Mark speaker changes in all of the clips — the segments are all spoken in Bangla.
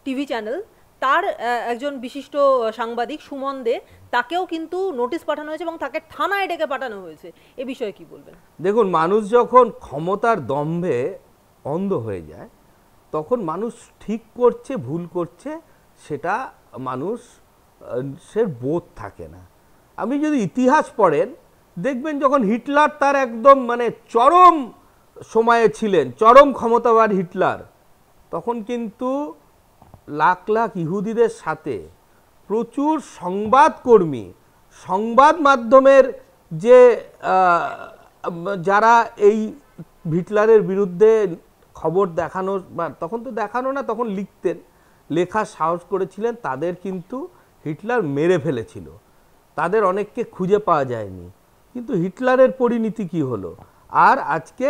Speaker 1: টিভি চ্যানেল, তার একজন বিশিষ্ট সাংবাদিক সুমন দে, তাকেও কিন্তু নোটিশ পাঠানো হয়েছে এবং তাকে থানায় ডেকে পাঠানো হয়েছে। এ বিষয়ে কি বলবেন?
Speaker 2: দেখুন, মানুষ যখন ক্ষমতার দম্ভে অন্ধ হয়ে যায় তখন মানুষ ঠিক করছে ভুল করছে সেটা মানুষ সে বোধ থাকে না। আপনি যদি ইতিহাস পড়েন দেখবেন যখন হিটলার তার একদম মানে চরম সময়ে ছিলেন, চরম ক্ষমতাবান হিটলার, তখন কিন্তু লাখ লাখ ইহুদিদের সাথে প্রচুর সংবাদকর্মী, সংবাদ মাধ্যমের যে যারা এই হিটলারের বিরুদ্ধে খবর দেখানো, বা তখন তো দেখানো না, তখন লিখতেন, লেখার সাহস করেছিলেন, তাদের কিন্তু হিটলার মেরে ফেলেছিল। তাদের অনেককে খুঁজে পাওয়া যায়নি। কিন্তু হিটলারের পরিণতি কি হলো, আর আজকে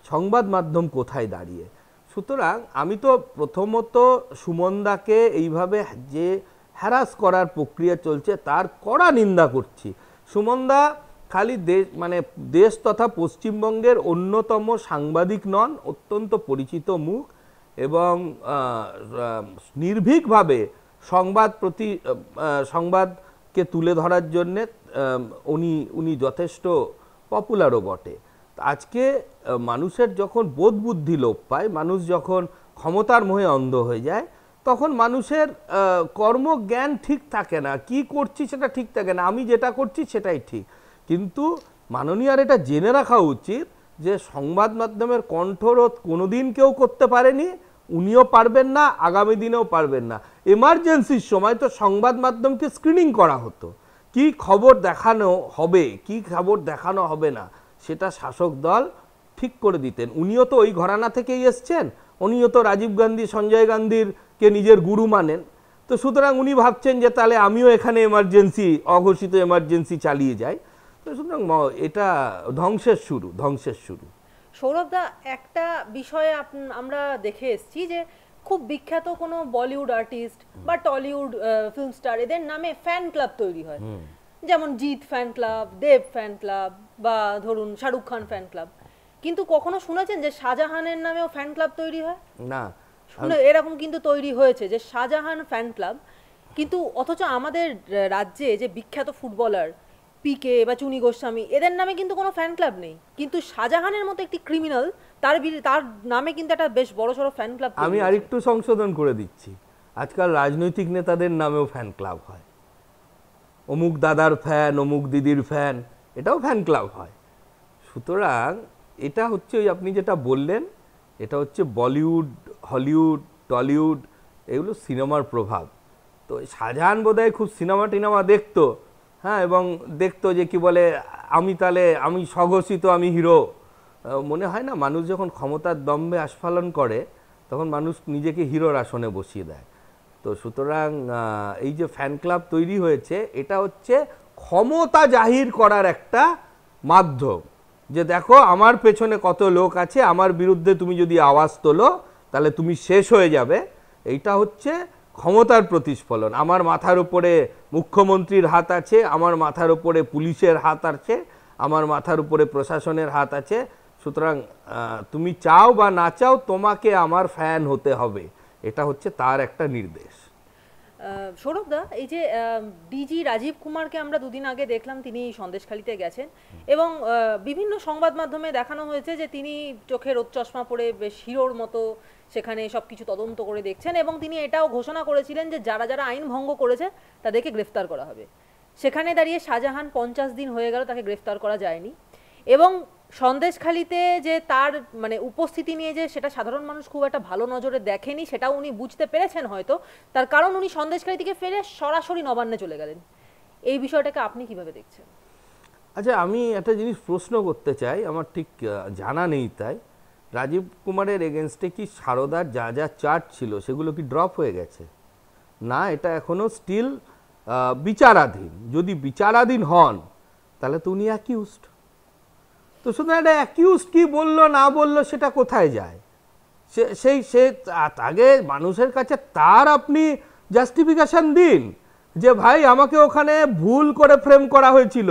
Speaker 2: সংবাদ মাধ্যম কোথায় দাঁড়িয়ে? সুতরাং আমি তো প্রথমত সুমনদাকে এইভাবে যে হ্যারাস করার প্রক্রিয়া চলছে তার কড়া নিন্দা করছি। সুমনদা খালি দেশ মানে দেশ তথা পশ্চিমবঙ্গের অন্যতম সাংবাদিক নন, অত্যন্ত পরিচিত মুখ, এবং নির্ভীকভাবে সংবাদকে তুলে ধরার জন্যে উনি যথেষ্ট পপুলারও বটে। আজকে মানুষের যখন বোধ বুদ্ধি লোপ পায়, মানুষ যখন ক্ষমতার মোহে অন্ধ হয়ে যায়, তখন মানুষের কর্মজ্ঞান ঠিক থাকে না, কি করছি সেটা ঠিক থাকে না, আমি যেটা করছি সেটাই ঠিক। কিন্তু মাননীয়ার এটা জেনে রাখা উচিত যে সংবাদ মাধ্যমের কণ্ঠরোধ কোনোদিন কেউ করতে পারেনি, উনিও পারবেন না, আগামী দিনেও পারবেন না। এমার্জেন্সির সময় তো সংবাদ মাধ্যমকে স্ক্রিনিং করা হতো, কি খবর দেখানো হবে কি খবর দেখানো হবে না সেটা শাসক দল ঠিক করে দিতেন। উনিও তো ওই ঘরানা থেকেই এসছেন, উনিও তো রাজীব গান্ধী সঞ্জয় গান্ধীরকে নিজের গুরু মানেন। তো সুতরাং উনি ভাবছেন যে তাহলে আমিও এখানে এমার্জেন্সি, অঘোষিত এমার্জেন্সি চালিয়ে যাই। তো সুতরাং এটা ধ্বংসের শুরু।
Speaker 1: সৌরভদা, একটা বিষয়ে আমরা দেখে এসেছি যে খুব বিখ্যাত কোনো বলিউড আর্টিস্ট বা টলিউড ফিল্ম স্টার, এদের নামে ফ্যান ক্লাব তৈরি হয়, যেমন জিৎ ফ্যান ক্লাব, দেব ফ্যান ক্লাব, বা ধরুন শাহরুখ খান ফ্যান ক্লাব। কিন্তু কখনো শুনেছেন যে শাহজাহানের নামেও ফ্যান ক্লাব তৈরি হয়?
Speaker 2: না,
Speaker 1: এরকম কিন্তু তৈরি হয়েছে যে শাহজাহান ফ্যান ক্লাব, কিন্তু অথচ আমাদের রাজ্যে যে বিখ্যাত ফুটবলার পিকে বা চুনি গোস্বামী, এদের নামে কিন্তু কোনো ফ্যান ক্লাব নেই। কিন্তু শাহজাহানের মতো একটি ক্রিমিনাল, তার নামে কিন্তু একটা বেশ বড়সড় ফ্যান ক্লাব।
Speaker 2: আমি আরেকটু সংশোধন করে দিচ্ছি, আজকাল রাজনৈতিক নেতাদের নামেও ফ্যান ক্লাব হয়, অমুক দাদার ফ্যান, অমুক দিদির ফ্যান, এটাও ফ্যান ক্লাব হয়। সুতরাং এটা হচ্ছে ওই আপনি যেটা বললেন, এটা হচ্ছে বলিউড, হলিউড, টলিউড, এগুলো সিনেমার প্রভাব। তো শাহজাহান বোধহয় খুব সিনেমা টিনেমা দেখতো, হ্যাঁ, এবং দেখতো যে কি বলে আমি স্বঘোষিত, আমি হিরো। মনে হয় না মানুষ যখন ক্ষমতার দম্ভে আস্ফালন করে তখন মানুষ নিজেকে হিরোর আসনে বসিয়ে দেয়। তো সুতরাং এই যে ফ্যান ক্লাব তৈরি হয়েছে, এটা হচ্ছে ক্ষমতা জাহির করার একটা মাধ্যম, যে দেখো আমার পেছনে কত লোক আছে, আমার বিরুদ্ধে তুমি যদি আওয়াজ তোলো তাহলে তুমি শেষ হয়ে যাবে। এইটা হচ্ছে ক্ষমতার প্রতিস্ফলন। আমার মাথার উপরে মুখ্যমন্ত্রীর হাত আছে, আমার মাথার উপরে পুলিশের হাত আছে, আমার মাথার উপরে প্রশাসনের হাত আছে। সুতরাং তুমি চাও বা না চাও তোমাকে আমার ফ্যান হতে হবে, এটা হচ্ছে তার একটা নির্দেশ।
Speaker 1: সৌরভদা, এই যে ডিজি রাজীব কুমারকে আমরা দুদিন আগে দেখলাম, তিনি সন্দেশখালিতে গেছেন এবং বিভিন্ন সংবাদ মাধ্যমে দেখানো হয়েছে যে তিনি চোখে রোদ চশমা পরে বেশ হিরোর মতো সেখানে সবকিছু তদন্ত করে দেখছেন, এবং তিনি এটাও ঘোষণা করেছিলেন যে যারা যারা আইন ভঙ্গ করেছে তাদেরকে গ্রেফতার করা হবে। সেখানে দাঁড়িয়ে শাহজাহান 50 দিন হয়ে গেল, তাকে গ্রেফতার করা যায়নি। এবং সন্দেশখালিতে যে তার মানে উপস্থিতি নিয়ে যে সেটা সাধারণ মানুষ খুব একটা ভালো নজরে দেখেনি, সেটাও উনি বুঝতে পেরেছেন হয়তো, তার কারণ উনি সন্দেশখালি থেকে ফিরে সরাসরি নবান্নে চলে গেলেন। এই বিষয়টাকে আপনি কিভাবে দেখছেন?
Speaker 2: আচ্ছা, আমি একটা জিনিস প্রশ্ন করতে চাই, আমার ঠিক জানা নেই তাই, রাজীব কুমারের এগেনস্টে কি সারদার যা যা চার্জ ছিল সেগুলো কি ড্রপ হয়ে গেছে? না, এটা এখনো স্টিল বিচারাধীন। যদি বিচারাধীন হন তাহলে তো উনি অ্যাকিউজড। তো সুতরাং একটা অ্যাকিউজড কি বললো না বললো সেটা কোথায় যায়? সে আগে মানুষের কাছে তার আপনি জাস্টিফিকেশন দিন যে ভাই আমাকে ওখানে ভুল করে ফ্রেম করা হয়েছিল,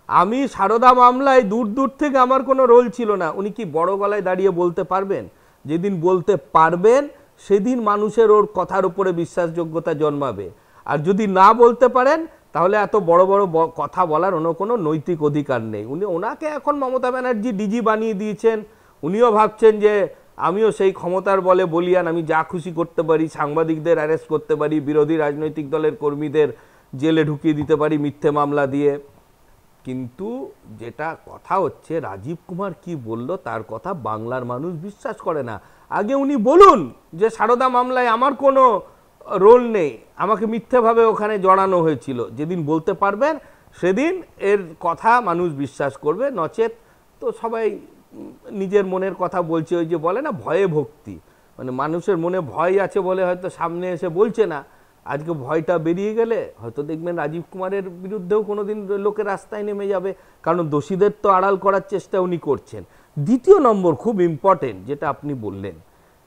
Speaker 2: আমি সারদা মামলায় দূর দূর থেকে আমার কোনো রোল ছিল না। উনি কি বড় গলায় দাঁড়িয়ে বলতে পারবেন? যেদিন বলতে পারবেন সেদিন মানুষের ওর কথার উপরে বিশ্বাসযোগ্যতা জন্মাবে। আর যদি না বলতে পারেন তাহলে এত বড় বড় কথা বলার কোনো নৈতিক অধিকার নেই। ওনাকে এখন মমতা ব্যানার্জি ডিজি বানিয়ে দিয়েছেন। উনিও ভাবছেন যে আমিও সেই ক্ষমতার বলে বলিয়ান, আমি যা খুশি করতে পারি, সাংবাদিকদের অ্যারেস্ট করতে পারি, বিরোধী রাজনৈতিক দলের কর্মীদের জেলে ঢুকিয়ে দিতে পারি মিথ্যে মামলা দিয়ে। কিন্তু যেটা কথা হচ্ছে, রাজীব কুমার কি বলল তার কথা বাংলার মানুষ বিশ্বাস করে না। আগে উনি বলুন যে সারদা মামলায় আমার কোনো রোল নেই, আমাকে মিথ্যেভাবে ওখানে জড়ানো হয়েছিল। যেদিন বলতে পারবেন সেদিন এর কথা মানুষ বিশ্বাস করবে, নচেত তো সবাই নিজের মনের কথা বলছে। ওই যে বলে না ভয়ে ভক্তি, মানে মানুষের মনে ভয় আছে বলে হয়তো সামনে এসে বলছে না। আজকে ভয়টা বেরিয়ে গেলে হয়তো দেখবেন রাজীব কুমারের বিরুদ্ধেও কোনোদিন লোকে রাস্তায় নেমে যাবে, কারণ দোষীদের তো আড়াল করার চেষ্টা উনি করছেন। দ্বিতীয় নম্বর খুব ইম্পর্টেন্ট যেটা আপনি বললেন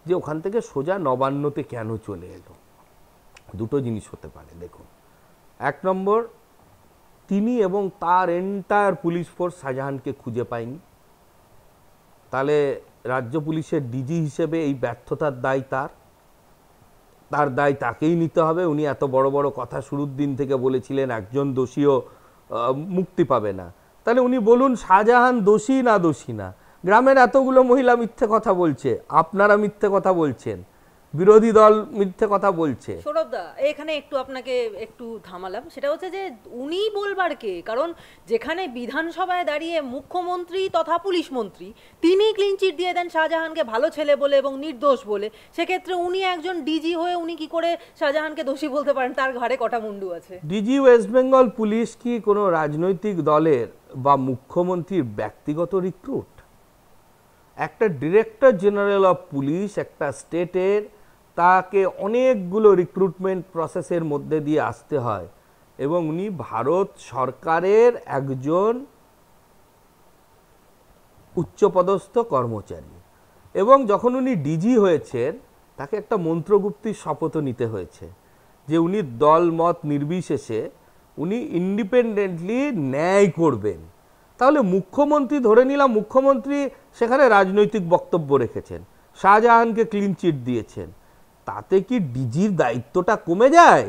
Speaker 2: যে ওখান থেকে সোজা নবান্নতে কেন চলে এলো, দুটো জিনিস হতে পারে। দেখুন, এক নম্বর, তিনি এবং তার এন্টায়ার পুলিশ ফোর্স শাহজাহানকে খুঁজে পায়নি। তাহলে রাজ্য পুলিশের ডিজি হিসেবে এই ব্যর্থতার দায় তার দায় তাকেই নিতে হবে। উনি এত বড় বড় কথা শুরুর দিন থেকে বলেছিলেন একজন দোষীও মুক্তি পাবে না। তাহলে উনি বলুন শাহজাহান দোষী না। গ্রামের এতগুলো মহিলা মিথ্যে কথা বলছে, আপনারা মিথ্যে কথা বলছেন, বিরোধী দল মিথ্যে কথা বলছে।
Speaker 1: সৌরভদা, এখানে একটু আপনাকে একটু থামালাম, সেটা হচ্ছে যে উনি বলবার কে? কারণ যেখানে বিধানসভায় দাঁড়িয়ে মুখ্যমন্ত্রী তথা পুলিশ মন্ত্রী তিনি ক্লিন চিট দিয়ে দেন শাহজাহানকে ভালো ছেলে বলে এবং নির্দোষ বলে, সেক্ষেত্রে উনি একজন ডিজি হয়ে উনি কি করে শাহজাহানকে দোষী বলতে পারেন? তার ঘাড়ে কটা মুন্ডু আছে।
Speaker 2: ডিজি ওয়েস্ট বেঙ্গল পুলিশ কি কোনো রাজনৈতিক দলের বা মুখ্যমন্ত্রীর ব্যক্তিগত রিক্রুট? একটা ডিরেক্টর জেনারেল অফ পুলিশ একটা স্টেটের, তাকে অনেকগুলো রিক্রুটমেন্ট প্রসেসের মধ্যে দিয়ে আসতে হয় এবং উনি ভারত সরকারের একজন উচ্চপদস্থ কর্মচারী। এবং যখন উনি ডিজি হয়েছেন তাকে একটা মন্ত্রগুপ্তির শপথও নিতে হয়েছে যে উনি দল মত নির্বিশেষে উনি ইন্ডিপেন্ডেন্টলি ন্যায় করবেন। তাহলে মুখ্যমন্ত্রী, ধরে নিলাম মুখ্যমন্ত্রী সেখানে রাজনৈতিক বক্তব্য রেখেছেন, শাহজাহানকে ক্লিন চিট দিয়েছেন, তাতে কি ডিজির দায়িত্বটা কমে যায়?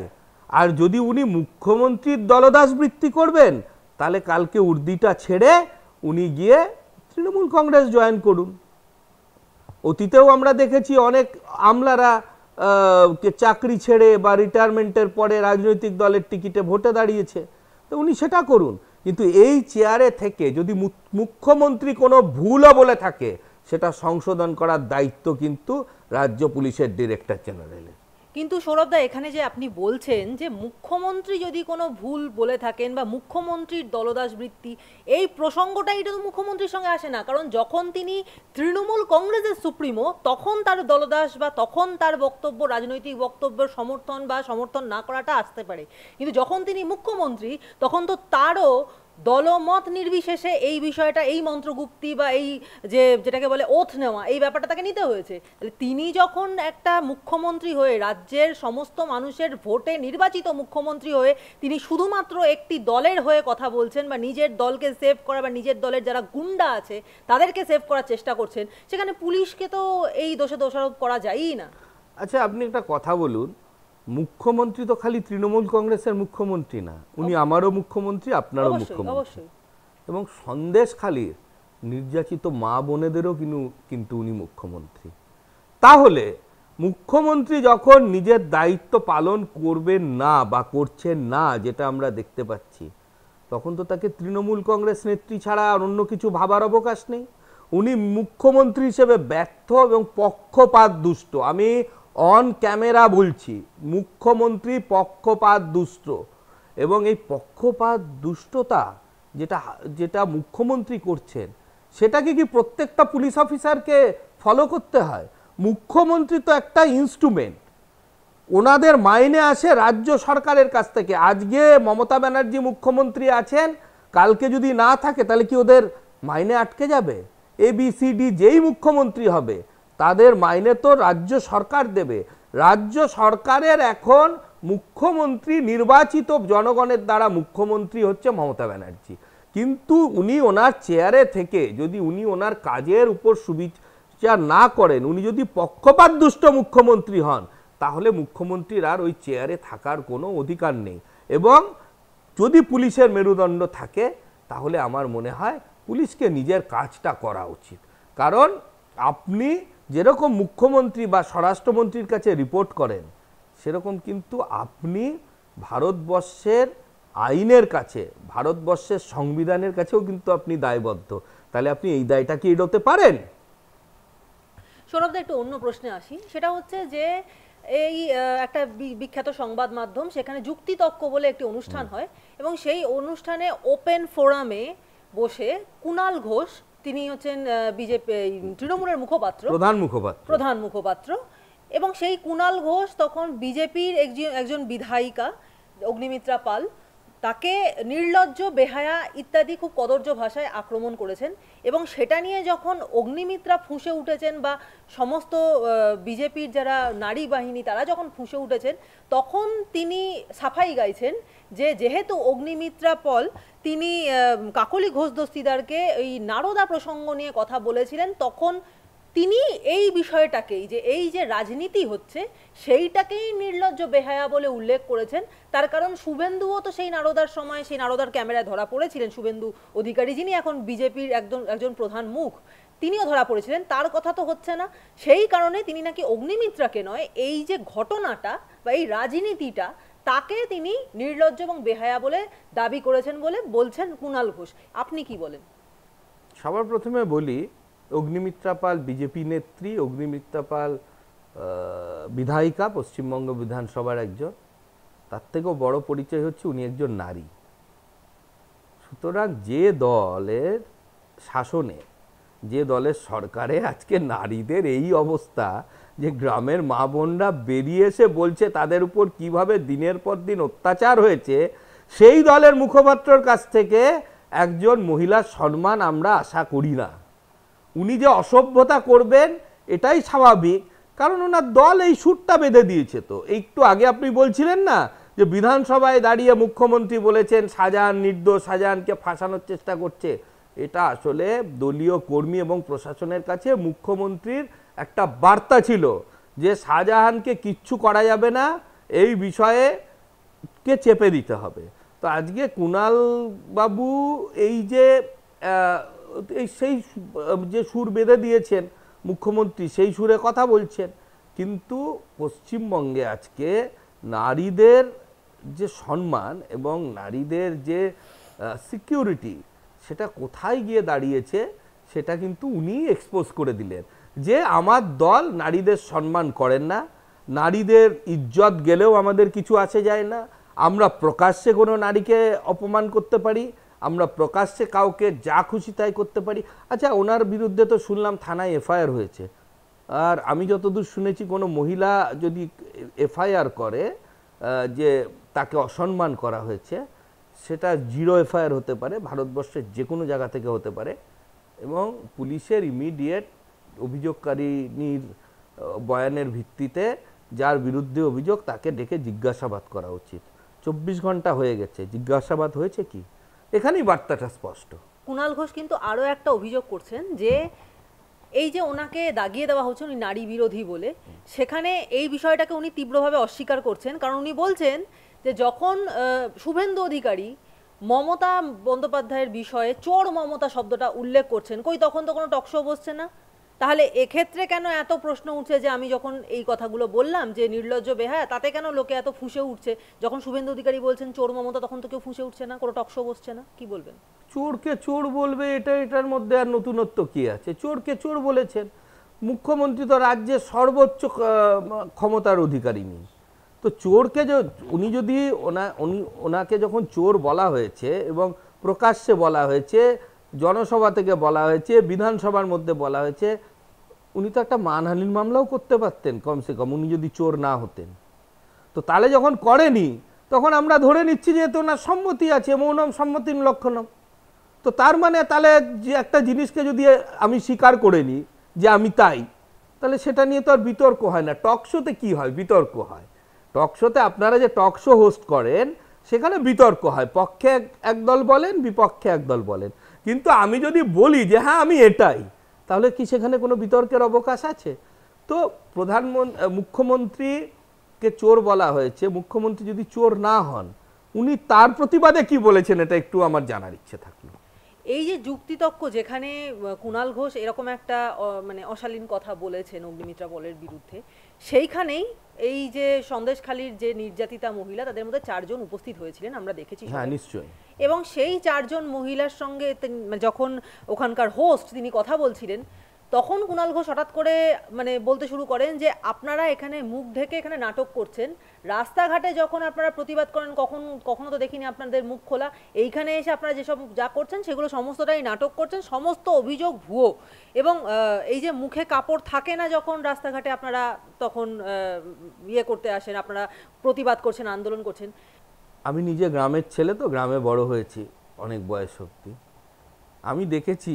Speaker 2: আর যদি উনি মুখ্যমন্ত্রীর দলদাস বৃত্তি করবেন তাহলে কালকে উর্দিটা ছেড়ে উনি গিয়ে তৃণমূল কংগ্রেস জয়েন করুন। অতীতেও আমরা দেখেছি অনেক আমলারা চাকরি ছেড়ে বা রিটায়ারমেন্টের পরে রাজনৈতিক দলের টিকিটে ভোটে দাঁড়িয়েছে, তো উনি সেটা করুন। কিন্তু এই চেয়ারে থেকে যদি মুখ্যমন্ত্রী কোনো ভুলও বলে থাকে সেটা সংশোধন করার দায়িত্ব কিন্তু রাজ্য পুলিশের ডিরেক্টর জেনারেলের।
Speaker 1: কিন্তু সৌরভদা, এখানে যে আপনি বলছেন যে মুখ্যমন্ত্রী যদি কোনো ভুল বলে থাকেন বা মুখ্যমন্ত্রীর দলদাস বৃত্তি, এই প্রসঙ্গটা এটা তো মুখ্যমন্ত্রীর সঙ্গে আসে না। কারণ যখন তিনি তৃণমূল কংগ্রেসের সুপ্রিমো তখন তার দলদাস বা তখন তার বক্তব্য, রাজনৈতিক বক্তব্যের সমর্থন বা সমর্থন না করাটা আসতে পারে, কিন্তু যখন তিনি মুখ্যমন্ত্রী তখন তো তারও দলমত নির্বিশেষে এই বিষয়টা, এই মন্ত্রগুপ্তি বা এই যে যেটাকে বলে ওথ নেওয়া, এই ব্যাপারটা তাকে নিতে হয়েছে। তাহলে তিনি যখন একটা মুখ্যমন্ত্রী হয়ে, রাজ্যের সমস্ত মানুষের ভোটে নির্বাচিত মুখ্যমন্ত্রী হয়ে তিনি শুধুমাত্র একটি দলের হয়ে কথা বলছেন বা নিজের দলকে সেভ করা বা নিজের দলের যারা গুন্ডা আছে তাদেরকে সেভ করার চেষ্টা করছেন, সেখানে পুলিশকে তো এই দোষে দোষারোপ করা যায়ই না।
Speaker 2: আচ্ছা, আপনি একটা কথা বলুন, মুখ্যমন্ত্রী তো খালি তৃণমূল কংগ্রেসের মুখ্যমন্ত্রী না, উনি আমারও মুখ্যমন্ত্রী, আপনারও মুখ্যমন্ত্রী, এবং সন্দেশখালীর নির্যাতিত মা বোনেদেরও কিন্তু উনি মুখ্যমন্ত্রী। তাহলে মুখ্যমন্ত্রী যখন নিজের দায়িত্ব পালন করবেন না বা করছেন না, যেটা আমরা দেখতে পাচ্ছি, তখন তো তাকে তৃণমূল কংগ্রেস নেত্রী ছাড়া আর অন্য কিছু ভাবার অবকাশ নেই। উনি মুখ্যমন্ত্রী হিসেবে ব্যর্থ এবং পক্ষপাত দুষ্ট। আমি অন ক্যামেরা বলছি, মুখ্যমন্ত্রী পক্ষপাত দুষ্ট। এবং এই পক্ষপাত দুষ্টতা যেটা মুখ্যমন্ত্রী করছেন, সেটাকে কি প্রত্যেকটা পুলিশ অফিসারকে ফলো করতে হয়? মুখ্যমন্ত্রী তো একটা ইনস্ট্রুমেন্ট, ওনাদের মাইনে আসে রাজ্য সরকারের কাছ থেকে। আজকে মমতা ব্যানার্জি মুখ্যমন্ত্রী আছেন, কালকে যদি না থাকে তাহলে কি ওদের মাইনে আটকে যাবে? ABCD যেই মুখ্যমন্ত্রী হবে তাদের মাইনে তো রাজ্য সরকার দেবে। রাজ্য সরকারের এখন মুখ্যমন্ত্রী নির্বাচিত জনগণের দ্বারা মুখ্যমন্ত্রী হচ্ছে মমতা ব্যানার্জি। কিন্তু উনি ওনার চেয়ারে থেকে যদি উনি ওনার কাজের উপর বিচার না করেন, উনি যদি পক্ষপাতদুষ্ট মুখ্যমন্ত্রী হন, তাহলে মুখ্যমন্ত্রীর আর ওই চেয়ারে থাকার কোনো অধিকার নেই। এবং যদি পুলিশের মেরুদণ্ড থাকে, তাহলে আমার মনে হয় পুলিশকে নিজের কাজটা করা উচিত। কারণ আপনি যেরকম মুখ্যমন্ত্রী বা স্বরাষ্ট্রমন্ত্রীর কাছে রিপোর্ট করেন, সেরকম কিন্তু আপনি ভারতবর্ষের আইনের কাছে, ভারতবর্ষের সংবিধানের কাছেও কিন্তু আপনি দায়বদ্ধ। তাহলে আপনি এই দায়টা কি এড়োতে পারেন?
Speaker 1: সৌরভদা, একটু অন্য প্রশ্নে আসি। সেটা হচ্ছে যে এই একটা বিখ্যাত সংবাদ মাধ্যম, সেখানে যুক্তিতক্ক বলে একটি অনুষ্ঠান হয়, এবং সেই অনুষ্ঠানে ওপেন ফোরামে বসে কুণাল ঘোষ, তিনি হচ্ছেন বিজেপি তৃণমূলের মুখপাত্র, প্রধান মুখপাত্র, এবং সেই কুণাল ঘোষ তখন বিজেপির একজন বিধায়িকা অগ্নিমিত্রা পাল, তাকে নির্লজ্জ, বেহায়া ইত্যাদি খুব কদর্য ভাষায় আক্রমণ করেছেন। এবং সেটা নিয়ে যখন অগ্নিমিত্রা ফুঁসে উঠেছেন, বা সমস্ত বিজেপির যারা নারী বাহিনী তারা যখন ফুঁসে উঠেছেন, তখন তিনি সাফাই গাইছেন যে যেহেতু অগ্নিমিত্রা পল তিনি কাকলি ঘোষ দস্তিদারকে এই নারদা প্রসঙ্গ নিয়ে কথা বলেছিলেন, তখন তিনি এই বিষয়টাকেই, যে এই যে রাজনীতি হচ্ছে সেইটাকেই নির্লজ্জ বেহায়া বলে উল্লেখ করেছেন। তার কারণ শুভেন্দুও তো সেই নারদার সময়, সেই নারদার ক্যামেরায় ধরা পড়েছিলেন, শুভেন্দু অধিকারী যিনি এখন বিজেপির একজন প্রধান মুখ, তিনিও ধরা পড়েছিলেন, তার কথা তো হচ্ছে না। সেই কারণে তিনি নাকি অগ্নিমিত্রাকে নয়, এই যে ঘটনাটা বা এই রাজনীতিটা, তাকে তিনি নির্লজ্জ এবং বেহায়া বলে দাবি করেছেন বলে বলছেন কুণাল ঘোষ। আপনি কি বলেন?
Speaker 2: সবার প্রথমে বলি, অগ্নিমিত্রা পাল বিজেপি নেত্রী, অগ্নিমিত্রা পাল বিধায়িকা, পশ্চিমবঙ্গ বিধানসভার একজন। তার থেকেও বড় পরিচয় হচ্ছে উনি একজন নারী। সুতরাং যে দলের শাসনে, যে দলের সরকারে আজকে নারীদের এই অবস্থা, যে গ্রামের মা বোনরা বেরিয়ে এসে বলছে তাদের উপর কিভাবে দিনের পর দিন অত্যাচার হয়েছে, সেই দলের মুখপাত্রর কাছ থেকে একজন মহিলার সম্মান আমরা আশা করি না। উনি যে অসভ্যতা করবেন এটাই স্বাভাবিক, কারণ ওনার দল এই সুরটা বেঁধে দিয়েছে। তো একটু আগে আপনি বলছিলেন না যে বিধানসভায় দাঁড়িয়ে মুখ্যমন্ত্রী বলেছেন শাহজাহান নির্দোষ, শাহজাহানকে ফাঁসানোর চেষ্টা করছে। এটা আসলে দলীয় কর্মী এবং প্রশাসনের কাছে মুখ্যমন্ত্রীর একটা বার্তা ছিল যে শাহজাহানকে কিচ্ছু করা যাবে না, এই বিষয়ে কে চেপে দিতে হবে। তো আজকে কুণাল বাবু এই যে সেই যে সুর বেঁধে দিয়েছেন মুখ্যমন্ত্রী, সেই সুরে কথা বলছেন। কিন্তু পশ্চিমবঙ্গে আজকে নারীদের যে সম্মান এবং নারীদের যে সিকিউরিটি, সেটা কোথায় গিয়ে দাঁড়িয়েছে সেটা কিন্তু উনি এক্সপোজ করে দিলেন। যে আমার দল নারীদের সম্মান করেন না, নারীদের ইজ্জত গেলেও আমাদের কিছু আসে যায় না, আমরা প্রকাশ্যে কোনো নারীকে অপমান করতে পারি, আমরা প্রকাশ্যে কাউকে যা খুশি তাই করতে পারি। আচ্ছা, ওনার বিরুদ্ধে তো শুনলাম থানায় এফআইআর হয়েছে, আর আমি যতদূর শুনেছি কোনো মহিলা যদি এফআইআর করে যে তাকে অসম্মান করা হয়েছে, সেটা 0 এফআইআর হতে পারে, ভারতবর্ষের যে কোনো জায়গা থেকে হতে পারে, এবং পুলিশের ইমিডিয়েট অভিযোগকারিনীর বয়ানের ভিত্তিতে যার বিরুদ্ধে অভিযোগ তাকে ডেকে জিজ্ঞাসাবাদ করা উচিত। 24 ঘন্টা হয়ে গেছে, জিজ্ঞাসাবাদ হয়েছে কি? এখানেই বার্তাটা স্পষ্ট।
Speaker 1: কুণাল ঘোষ কিন্তু আরও একটা অভিযোগ করছেন যে এই যে ওনাকে দাগিয়ে দেওয়া হচ্ছে উনি নারী বিরোধী বলে, সেখানে এই বিষয়টাকে উনি তীব্রভাবে অস্বীকার করছেন। কারণ উনি বলছেন যে যখন শুভেন্দু অধিকারী মমতা বন্দ্যোপাধ্যায়ের বিষয়ে চোর মমতা শব্দটা উল্লেখ করছেন, কই তখন তো কোনো টকশো বসছে না। তাহলে এক্ষেত্রে কেন এত প্রশ্ন উঠছে যে আমি যখন এই কথাগুলো বললাম যে নির্লজ্জ বেহায়া, তাতে কেন লোকে এত ফুঁসে উঠছে? যখন শুভেন্দু অধিকারী বলছেন চোর মমতা, তখন তো কেউ ফুঁসে উঠছে না, কোনো টকশো বসছে না। কি বলবেন?
Speaker 2: চোরকে চোর বলবে, এটার মধ্যে আর নতুনত্ব কি আছে? চোরকে চোর বলেছেন। মুখ্যমন্ত্রী তো রাজ্যের সর্বোচ্চ ক্ষমতার অধিকারী নেই, তো চোরকে উনি যদি ওনাকে যখন চোর বলা হয়েছে এবং প্রকাশ্যে বলা হয়েছে, জনসভা থেকে বলা হয়েছে, বিধানসভার মধ্যে বলা হয়েছে, উনি তো একটা মানহানির মামলাও করতে পারতেন কমসে কম, উনি যদি চোর না হতেন। তো তাহলে যখন করেনি, তখন আমরা ধরে নিচ্ছি যে ওনার সম্মতি আছে, মৌনম সম্মতির লক্ষণম। তো তার মানে তাহলে যে একটা জিনিসকে যদি আমি স্বীকার করে নিই যে আমি তাই, তাহলে সেটা নিয়ে তো আর বিতর্ক হয় না। টক শোতে কী হয়? বিতর্ক হয়। টক শোতে আপনারা যে টক শো হোস্ট করেন, সেখানে বিতর্ক হয়, পক্ষে একদল বলেন, বিপক্ষে একদল বলেন। কিন্তু আমি যদি বলি যে হ্যাঁ আমি এটাই, তাহলে কি সেখানে কোনো বিতর্কের অবকাশ আছে? তো মুখ্যমন্ত্রীকে চোর বলা হয়েছে, মুখ্যমন্ত্রী যদি চোর না হন, উনি তার প্রতিবাদে কি বলেছেন এটা একটু আমার জানার ইচ্ছে থাকলো।
Speaker 1: এই যে যুক্তিতক্ক, যেখানে কুণাল ঘোষ এরকম একটা মানে অশালীন কথা বলেছেন অগ্নিমিত্রা পলের বিরুদ্ধে, সেইখানেই এই যে সন্দেশখালীর যে নির্যাতিতা মহিলা, তাদের মধ্যে 4 জন উপস্থিত হয়েছিলেন, আমরা দেখেছি।
Speaker 2: হ্যাঁ, নিশ্চয়ই।
Speaker 1: এবং সেই 4 জন মহিলার সঙ্গে যখন ওখানকার হোস্ট তিনি কথা বলছিলেন, তখন কুণাল ঘোষ হঠাৎ করে মানে বলতে শুরু করেন যে আপনারা এখানে মুখ ঢেকে এখানে নাটক করছেন, রাস্তাঘাটে যখন আপনারা প্রতিবাদ করেন কখনো তো দেখিনি আপনাদের মুখ খোলা, এইখানে এসে আপনারা যেসব যা করছেন সেগুলো সমস্তটাই নাটক করছেন, সমস্ত অভিযোগ ভুয়ো। এবং এই যে মুখে কাপড় থাকে না যখন রাস্তাঘাটে আপনারা তখন ইয়ে করতে আসেন, আপনারা প্রতিবাদ করছেন, আন্দোলন করছেন।
Speaker 2: আমি নিজে গ্রামের ছেলে, তো গ্রামে বড় হয়েছি অনেক বয়স অবধি। আমি দেখেছি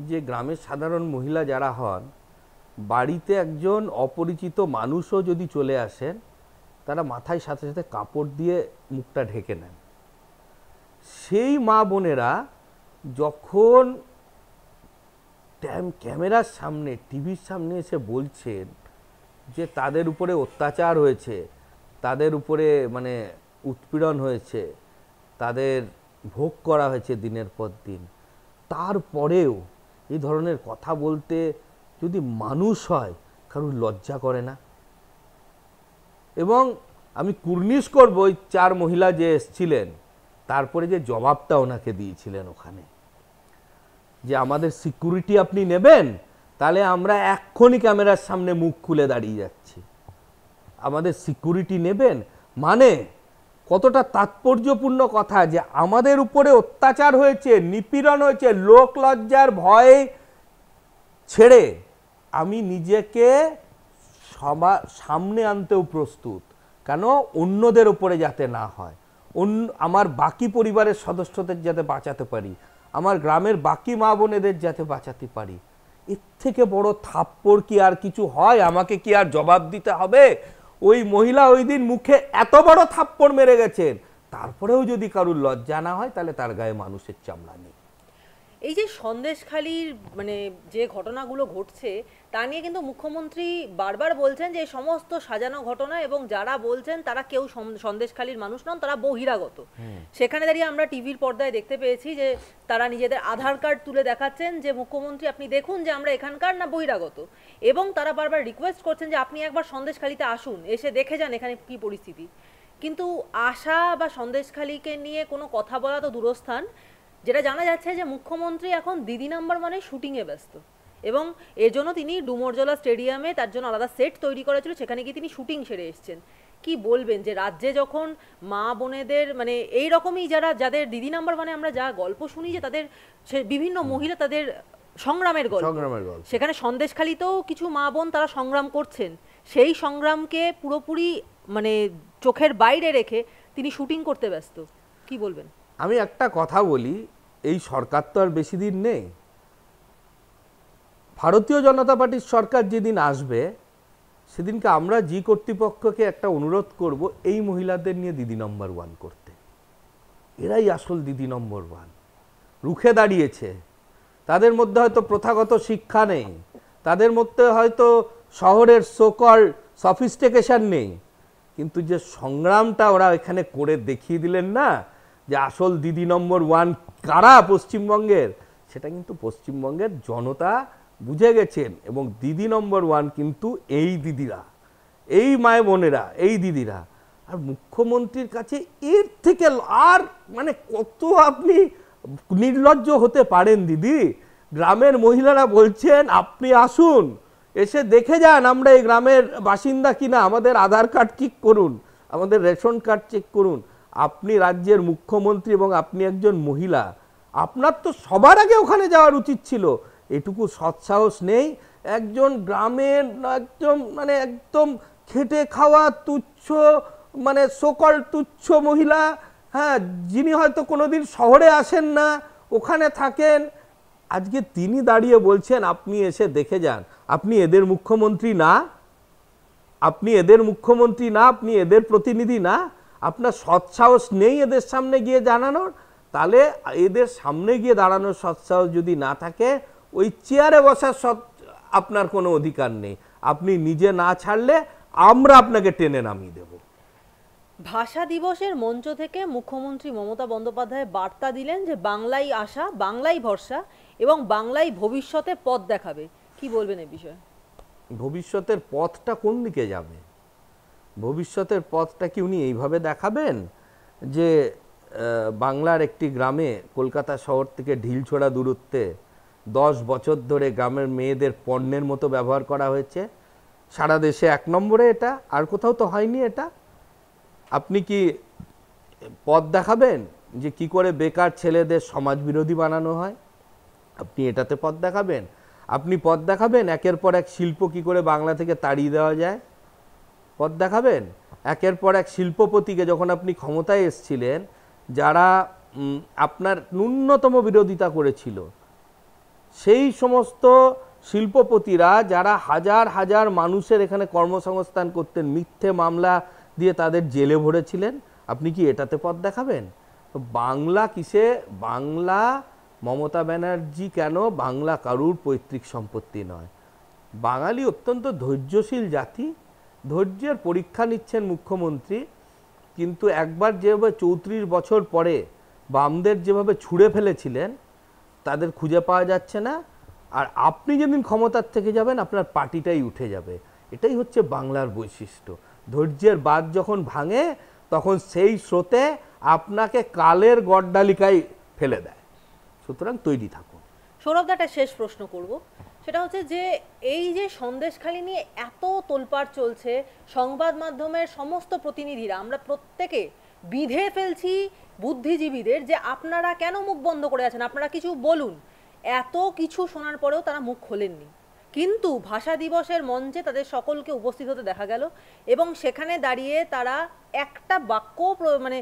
Speaker 2: যে গ্রামের সাধারণ মহিলা যারা হন, বাড়িতে একজন অপরিচিত মানুষও যদি চলে আসেন, তারা মাথায় সাথে সাথে কাপড় দিয়ে মুখটা ঢেকে নেন। সেই মা বোনেরা যখন ক্যামেরার সামনে, টিভির সামনে এসে বলছেন যে তাদের উপরে অত্যাচার হয়েছে, তাদের উপরে মানে উৎপীড়ন হয়েছে, তাদের ভোগ করা হয়েছে দিনের পর দিন, তারপরেও এই ধরনের কথা বলতে যদি মানুষ হয়, কারোর লজ্জা করে না? এবং আমি কুর্নিশ করব ওই 4 মহিলা যে এসছিলেন, তারপরে যে জবাবটা ওনাকে দিয়েছিলেন ওখানে, যে আমাদের সিকিউরিটি আপনি নেবেন, তাহলে আমরা এক্ষুনি ক্যামেরার সামনে মুখ খুলে দাঁড়িয়ে যাচ্ছি। আমাদের সিকিউরিটি নেবেন মানে কতটা তাৎপর্যপূর্ণ কথা, যে আমাদের উপরে অত্যাচার হয়েছে, নিপীড়ন হয়েছে, লোক লজ্জার ভয়ে ছেড়ে আমি নিজেকে সামনে আনতেও প্রস্তুত, কেন অন্যদের উপরে যাতে না হয়, আমার বাকি পরিবারের সদস্যদের যাতে বাঁচাতে পারি, আমার গ্রামের বাকি মা বোনেদের যাতে বাঁচাতে পারি। এর থেকে বড় থাপ্পড় কি আর কিছু হয়? আমাকে কি আর জবাব দিতে হবে? ওই মহিলা ওই দিন মুখে এত বড় থাপ্পড় মেরে গেছেন, তারপরেও যদি কারুর লজ্জা না হয়, তাহলে তার গায়ে মানুষের চামড়া নেই।
Speaker 1: এই যে সন্দেশখালীর মানে যে ঘটনাগুলো ঘটছে, তা নিয়ে কিন্তু মুখ্যমন্ত্রী বারবার বলছেন যে সমস্ত সাজানো ঘটনা, এবং যারা বলছেন তারা কেউ সন্দেশখালীর মানুষ নন, তারা বহিরাগত। সেখানে দাঁড়িয়ে আমরা টিভির পর্দায় দেখতে পেয়েছি যে তারা নিজেদের আধার কার্ড তুলে দেখাচ্ছেন যে মুখ্যমন্ত্রী আপনি দেখুন যে আমরা এখানকার না বহিরাগত, এবং তারা বারবার রিকোয়েস্ট করছেন যে আপনি একবার সন্দেশখালীতে আসুন, এসে দেখে যান এখানে কি পরিস্থিতি। কিন্তু আশা বা সন্দেশখালীকে নিয়ে কোনো কথা বলা তো দূরস্থান, যেটা জানা যাচ্ছে যে মুখ্যমন্ত্রী এখন দিদি নাম্বার মানে শুটিংয়ে ব্যস্ত, এবং এর জন্য তিনি ডুমরজলা স্টেডিয়ামে তার জন্য আলাদা সেট তৈরি করা ছিল, সেখানে গিয়ে তিনি শুটিং সেরে এসছেন। কি বলবেন যে রাজ্যে যখন মা বোনেদের মানে এই রকমই যাদের দিদি নাম্বার মানে আমরা যা গল্প শুনি যে তাদের বিভিন্ন মহিলা তাদের সংগ্রামের গল্প, সেখানে সন্দেশখালীতেও কিছু মা বোন তারা সংগ্রাম করছেন, সেই সংগ্রামকে পুরোপুরি মানে চোখের বাইরে রেখে তিনি শুটিং করতে ব্যস্ত, কি বলবেন?
Speaker 2: আমি একটা কথা বলি, এই সরকার তো আর বেশি দিন নেই। ভারতীয় জনতা পার্টির সরকার যেদিন আসবে, সেদিনকে আমরা জি কর্তৃপক্ষকে একটা অনুরোধ করব, এই মহিলাদের নিয়ে দিদি নম্বর 1 করতে। এরাই আসল দিদি নম্বর 1, রুখে দাঁড়িয়েছে। তাদের মধ্যে হয়তো প্রথাগত শিক্ষা নেই, তাদের মধ্যে হয়তো শহরের সোকল সফিস্টিকেশন নেই, কিন্তু যে সংগ্রামটা ওরা এখানে করে দেখিয়ে দিলেন না, যে আসল দিদি নম্বর 1 কারা পশ্চিমবঙ্গের, সেটা কিন্তু পশ্চিমবঙ্গের জনতা বুঝে গেছেন। এবং দিদি নম্বর 1 কিন্তু এই দিদিরা, এই মায় বোনেরা, এই দিদিরা। আর মুখ্যমন্ত্রীর কাছে এর থেকে আর মানে কত আপনি নির্লজ্জ হতে পারেন দিদি? গ্রামের মহিলারা বলছেন আপনি আসুন, এসে দেখে যান আমরা এই গ্রামের বাসিন্দা কিনা, আমাদের আধার কার্ড চেক করুন, আমাদের রেশন কার্ড চেক করুন। আপনি রাজ্যের মুখ্যমন্ত্রী এবং আপনি একজন মহিলা, আপনার তো সবার আগে ওখানে যাওয়ার উচিত ছিল। এটুকু সৎসাহস নেই একজন গ্রামের একদম খেটে খাওয়া তুচ্ছ মানে সকল তুচ্ছ মহিলা, হ্যাঁ, যিনি হয়তো কোনোদিন শহরে আসেন না, ওখানে থাকেন, আজকে তিনি দাঁড়িয়ে বলছেন আপনি এসে দেখে যান। আপনি এদের মুখ্যমন্ত্রী না? আপনি এদের মুখ্যমন্ত্রী না? আপনি এদের প্রতিনিধি না? আপনার সৎসাহস নেই এদের সামনে গিয়ে জানানোর? তাহলে এদের সামনে গিয়ে দাঁড়ানোর সৎসাহস যদি না থাকে, ওই চেয়ারে বসার আপনার কোনো অধিকার নেই। আপনি নিজে না ছাড়লে আমরা আপনাকে টেনে নামিয়ে দেব।
Speaker 1: ভাষা দিবসের মঞ্চ থেকে মুখ্যমন্ত্রী মমতা বন্দ্যোপাধ্যায় বার্তা দিলেন যে বাংলাই আশা, বাংলাই ভরসা এবং বাংলাই ভবিষ্যতে পথ দেখাবে। কি বলবেন এই বিষয়ে?
Speaker 2: ভবিষ্যতের পথটা কোন দিকে যাবে? ভবিষ্যতের পথটা কি উনি এইভাবে দেখাবেন যে বাংলার একটি গ্রামে কলকাতা শহর থেকে ঢিলছোড়া দূরত্বে 10 বছর ধরে গ্রামের মেয়েদের পণ্যের মতো ব্যবহার করা হয়েছে, সারা দেশে 1 নম্বরে, এটা আর কোথাও তো হয়নি। এটা আপনি কি পথ দেখাবেন যে কি করে বেকার ছেলেদের সমাজ বিরোধী বানানো হয়? আপনি এটাতে পথ দেখাবেন? আপনি পথ দেখাবেন একের পর এক শিল্প কি করে বাংলা থেকে তাড়িয়ে দেওয়া যায়? পথ দেখাবেন একের পর এক শিল্পপতিকে, যখন আপনি ক্ষমতায় এসেছিলেন, যারা আপনার ন্যূনতম বিরোধিতা করেছিল, সেই সমস্ত শিল্পপতিরা যারা হাজার হাজার মানুষের এখানে কর্মসংস্থান করতেন, মিথ্যে মামলা দিয়ে তাদের জেলে ভরেছিলেন, আপনি কি এটাতে পথ দেখাবেন? বাংলা কিসে? বাংলা মমতা ব্যানার্জি কেন, বাংলা কারুর পৈতৃক সম্পত্তি নয়। বাঙালি অত্যন্ত ধৈর্যশীল জাতি, ধৈর্যের পরীক্ষা নিচ্ছেন মুখ্যমন্ত্রী। কিন্তু একবার যেভাবে 34 বছর পরে বামদের যেভাবে ছুঁড়ে ফেলেছিলেন, তাদের খুঁজে পাওয়া যাচ্ছে না। আর আপনি যেদিন ক্ষমতার থেকে যাবেন, আপনার পার্টিটাই উঠে যাবে। এটাই হচ্ছে বাংলার বৈশিষ্ট্য। ধৈর্যের বাঁধ যখন ভাঙে, তখন সেই স্রোতে আপনাকে কালের গড্ডালিকায় ফেলে দেয়। সুতরাং তৈরি থাকুন।
Speaker 1: সৌরভদা, একটা শেষ প্রশ্ন করব, সেটা হচ্ছে যে এই যে সন্দেশখালি নিয়ে এত তোলপাড় চলছে, সংবাদ মাধ্যমের সমস্ত প্রতিনিধিরা, আমরা প্রত্যেকে বিধে ফেলছি বুদ্ধিজীবীদের যে আপনারা কেন মুখ বন্ধ করে আছেন, আপনারা কিছু বলুন। এত কিছু শোনার পরেও তারা মুখ খোলেননি, কিন্তু ভাষা দিবসের মঞ্চে তাদের সকলকে উপস্থিত হতে দেখা গেল এবং সেখানে দাঁড়িয়ে তারা একটা বাক্য মানে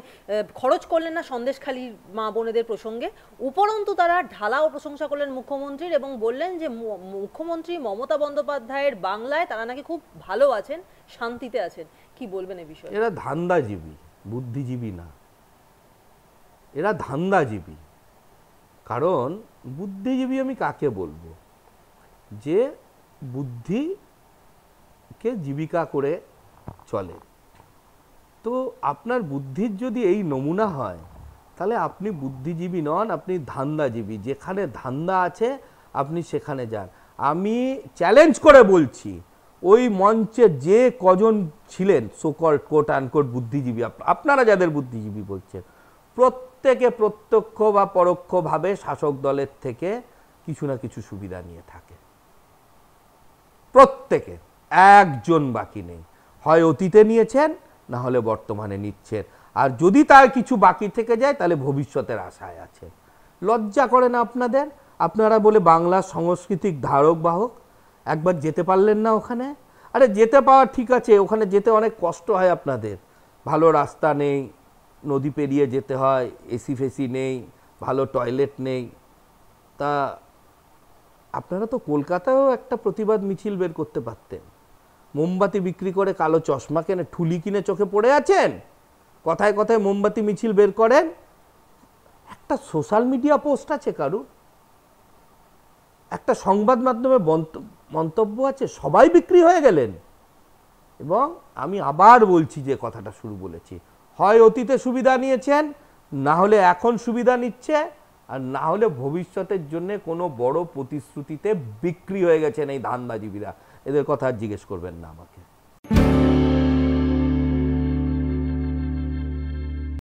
Speaker 1: খরচ করলেন না সন্দেশখালীর মা বোনেদের প্রসঙ্গে। উপরন্তু তারা ঢালাও প্রশংসা করলেন মুখ্যমন্ত্রীর এবং বললেন যে মুখ্যমন্ত্রী মমতা বন্দ্যোপাধ্যায়ের বাংলায় তারা নাকি খুব ভালো আছেন, শান্তিতে আছেন। কি বলবেন এই বিষয়ে?
Speaker 2: এরা ধান্দাজীবী, বুদ্ধিজীবী না, এরা ধান্দাজীবী। কারণ বুদ্ধিজীবী আমি কাকে বলবো? যে বুদ্ধিকে জীবিকা করে চলে। তো আপনার বুদ্ধির যদি এই নমুনা হয়, তাহলে আপনি বুদ্ধিজীবী নন, আপনি ধান্দাজীবী। যেখানে ধান্দা আছে আপনি সেখানে যান। আমি চ্যালেঞ্জ করে বলছি, ওই মঞ্চে যে কজন ছিলেন সোকল কোট আনকোট বুদ্ধিজীবী, আপনারা যাদের বুদ্ধিজীবী বলছেন, প্রত্যেকে প্রত্যক্ষ বা পরোক্ষভাবে শাসক দলের থেকে কিছু না কিছু সুবিধা নিয়ে থাকে। প্রত্যেকে, একজন বাকি নেই। হয় অতীতে নিয়েছেন, না হলে বর্তমানে নিচ্ছেন। আর যদি তার কিছু বাকি থেকে যায়, তাহলে ভবিষ্যতের আশায় আছে। লজ্জা করে না আপনাদের? আপনারা বলে বাংলা সংস্কৃতিক ধারক বাহক, একবার যেতে পারলেন না ওখানে? আরে যেতে পাওয়া ঠিক আছে, ওখানে যেতে অনেক কষ্ট হয় আপনাদের। ভালো রাস্তা নেই, নদী পেরিয়ে যেতে হয়, এসি ফেসি নেই, ভালো টয়লেট নেই। তা আপনারা তো কলকাতায়ও একটা প্রতিবাদ মিছিল বের করতে পারতেন। মোমবাতি বিক্রি করে কালো চশমা কেনে, ঠুলি কিনে চোখে পড়ে আছেন, কথায় কথায় মোমবাতি মিছিল বের করেন। একটা সোশ্যাল মিডিয়া পোস্ট আছে কারু, একটা সংবাদ মাধ্যমে মন্তব্য আছে, সবাই বিক্রি হয়ে গেলেন। এবং আমি আবার বলছি যে কথাটা শুরু বলেছি, হয় অতীতে সুবিধা নিয়েছেন, না হলে এখন সুবিধা নিচ্ছে, আর না হলে ভবিষ্যতের জন্য কোনো বড় প্রতিশ্রুতিতে বিক্রি হয়ে গেছেন এই ধান্দাজীবীরা। এদের কথা আর জিজ্ঞেস করবেন না আমাকে।